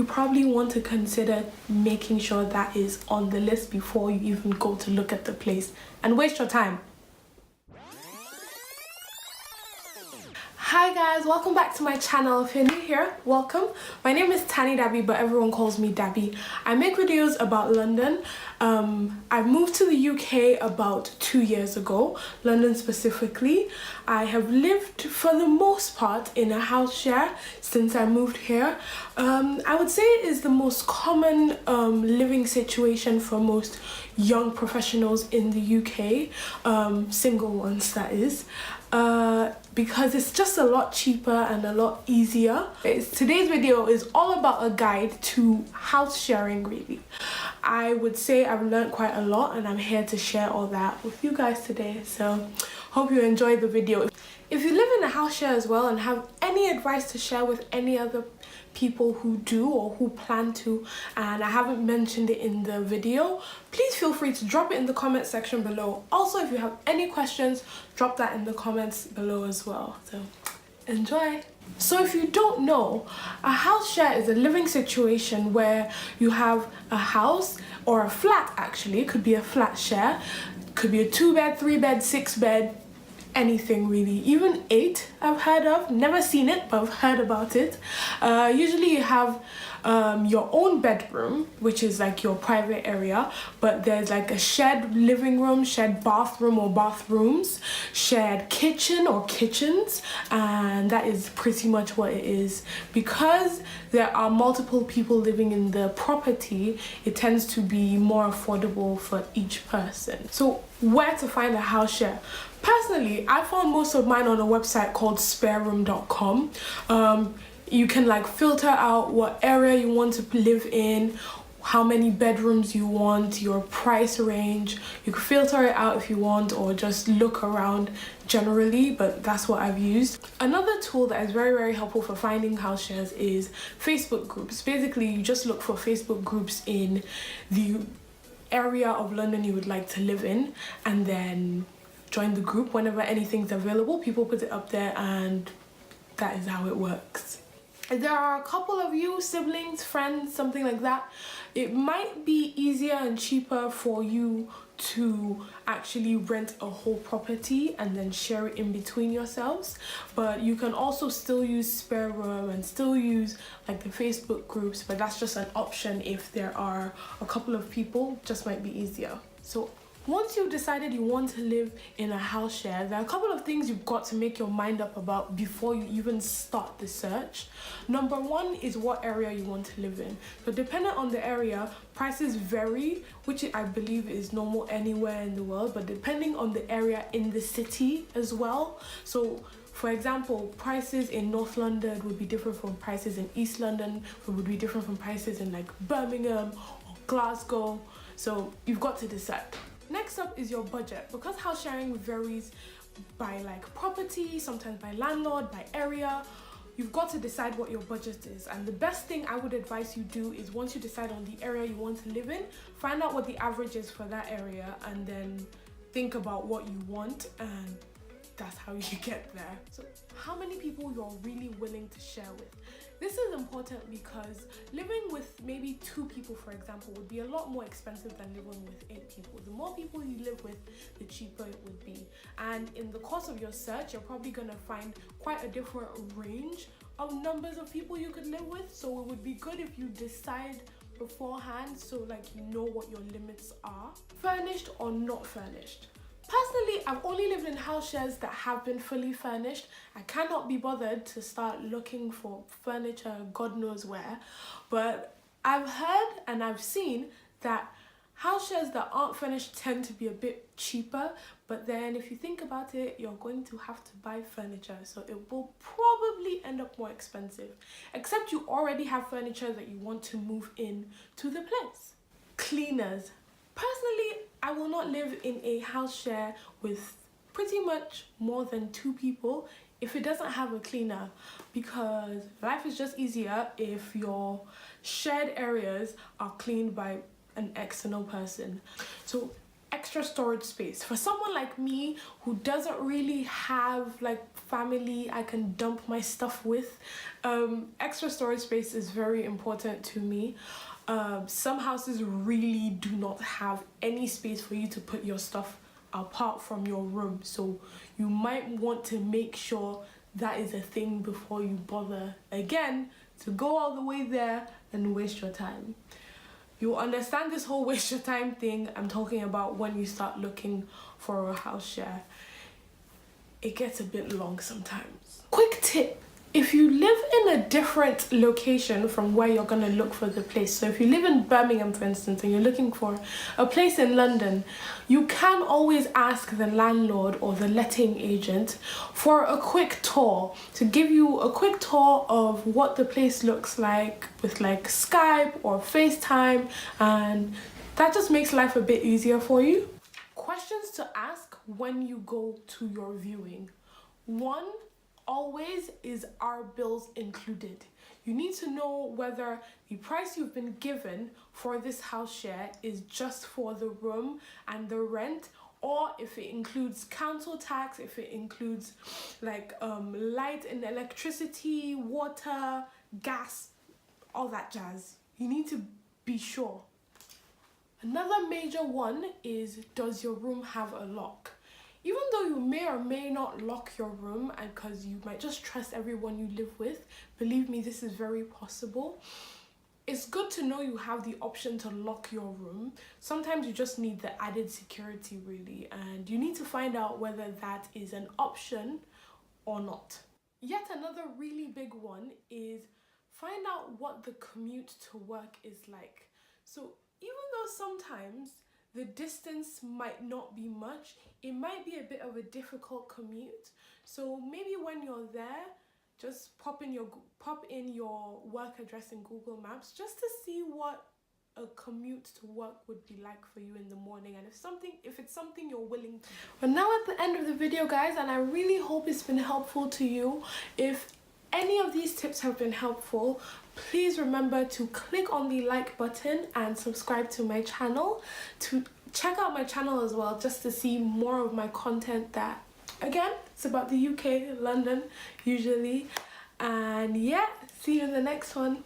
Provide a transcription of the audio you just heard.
you probably want to consider making sure that is on the list before you even go to look at the place and waste your time. Hi guys, welcome back to my channel. If you're new here, welcome. My name is Tani Dabi, but everyone calls me Dabi. I make videos about London. I moved to the UK about 2 years ago, London specifically. I have lived for the most part in a house share since I moved here. I would say it is the most common living situation for most young professionals in the UK, single ones that is. Because it's just a lot cheaper and a lot easier. Today's video is all about a guide to house sharing really. I would say I've learned quite a lot and I'm here to share all that with you guys today. So hope you enjoyed the video. If you live in a house share as well and have any advice to share with any other people who do or who plan to and I haven't mentioned it in the video, please feel free to drop it in the comment section below. Also, if you have any questions, drop that in the comments below as well. So enjoy. So if you don't know, a house share is a living situation where you have a house or a flat, actually. It could be a flat share, could be a 2-bed, 3-bed, 6-bed, anything really. Even 8 I've heard of, never seen it but I've heard about it. Usually you have your own bedroom, which is like your private area, but there's like a shared living room, shared bathroom or bathrooms, shared kitchen or kitchens, and that is pretty much what it is. Because there are multiple people living in the property, it tends to be more affordable for each person. So where to find a house share? Personally, I found most of mine on a website called spareroom.com. You can like filter out what area you want to live in, how many bedrooms you want, your price range. You can filter it out if you want or just look around generally, but that's what I've used. Another tool that is very, very helpful for finding house shares is Facebook groups. Basically, you just look for Facebook groups in the area of London you would like to live in and then join the group whenever anything's available. People put it up there and that is how it works. If there are a couple of you, siblings, friends, something like that, it might be easier and cheaper for you to actually rent a whole property and then share it in between yourselves. But you can also still use spare room and still use like the Facebook groups, but that's just an option if there are a couple of people, just might be easier. So once you've decided you want to live in a house share, there are a couple of things you've got to make your mind up about before you even start the search. Number one is what area you want to live in. So depending on the area, prices vary, which I believe is normal anywhere in the world, but depending on the area in the city as well. So for example, prices in North London would be different from prices in East London, would be different from prices in like Birmingham or Glasgow. So you've got to decide. Next up is your budget. Because house sharing varies by like property, sometimes by landlord, by area, you've got to decide what your budget is. And the best thing I would advise you do is once you decide on the area you want to live in, find out what the average is for that area and then think about what you want, and that's how you get there. So how many people you're really willing to share with? This is important because living with maybe 2 people, for example, would be a lot more expensive than living with 8 people. The more people you live with, the cheaper it would be. And in the course of your search, you're probably gonna find quite a different range of numbers of people you could live with. So it would be good if you decide beforehand so like you know what your limits are. Furnished or not furnished? Personally, I've only lived in house shares that have been fully furnished. I cannot be bothered to start looking for furniture, God knows where. But I've heard and I've seen that house shares that aren't furnished tend to be a bit cheaper. But then if you think about it, you're going to have to buy furniture. So it will probably end up more expensive. Except you already have furniture that you want to move in to the place. Cleaners. Personally, I will not live in a house share with pretty much more than 2 people if it doesn't have a cleaner, because life is just easier if your shared areas are cleaned by an external person. So extra storage space. For someone like me who doesn't really have like family I can dump my stuff with, extra storage space is very important to me. Some houses really do not have any space for you to put your stuff apart from your room, so you might want to make sure that is a thing before you bother again to go all the way there and waste your time. You'll understand this whole waste your time thing I'm talking about when you start looking for a house share. It gets a bit long sometimes. Quick tip: if you live in a different location from where you're gonna look for the place, so if you live in Birmingham, for instance, and you're looking for a place in London, you can always ask the landlord or the letting agent for a quick tour, to give you a quick tour of what the place looks like with like Skype or FaceTime, and that just makes life a bit easier for you. Questions to ask when you go to your viewing. One, always, is our bills included? You need to know whether the price you've been given for this house share is just for the room and the rent, or if it includes council tax, if it includes like light and electricity, water, gas, all that jazz. You need to be sure. Another major one is, does your room have a lock? Even though you may or may not lock your room, and because you might just trust everyone you live with, believe me, this is very possible. It's good to know you have the option to lock your room. Sometimes you just need the added security, really, and you need to find out whether that is an option or not. Yet another really big one is find out what the commute to work is like. So even though sometimes the distance might not be much, it might be a bit of a difficult commute. So maybe when you're there, just pop in your work address in Google Maps just to see what a commute to work would be like for you in the morning, and if it's something you're willing to do. We're now at the end of the video, guys, and I really hope it's been helpful to you. If any of these tips have been helpful, please remember to click on the like button and subscribe to my channel. To check out my channel as well, just to see more of my content that, again, it's about the UK, London, usually. And yeah, see you in the next one.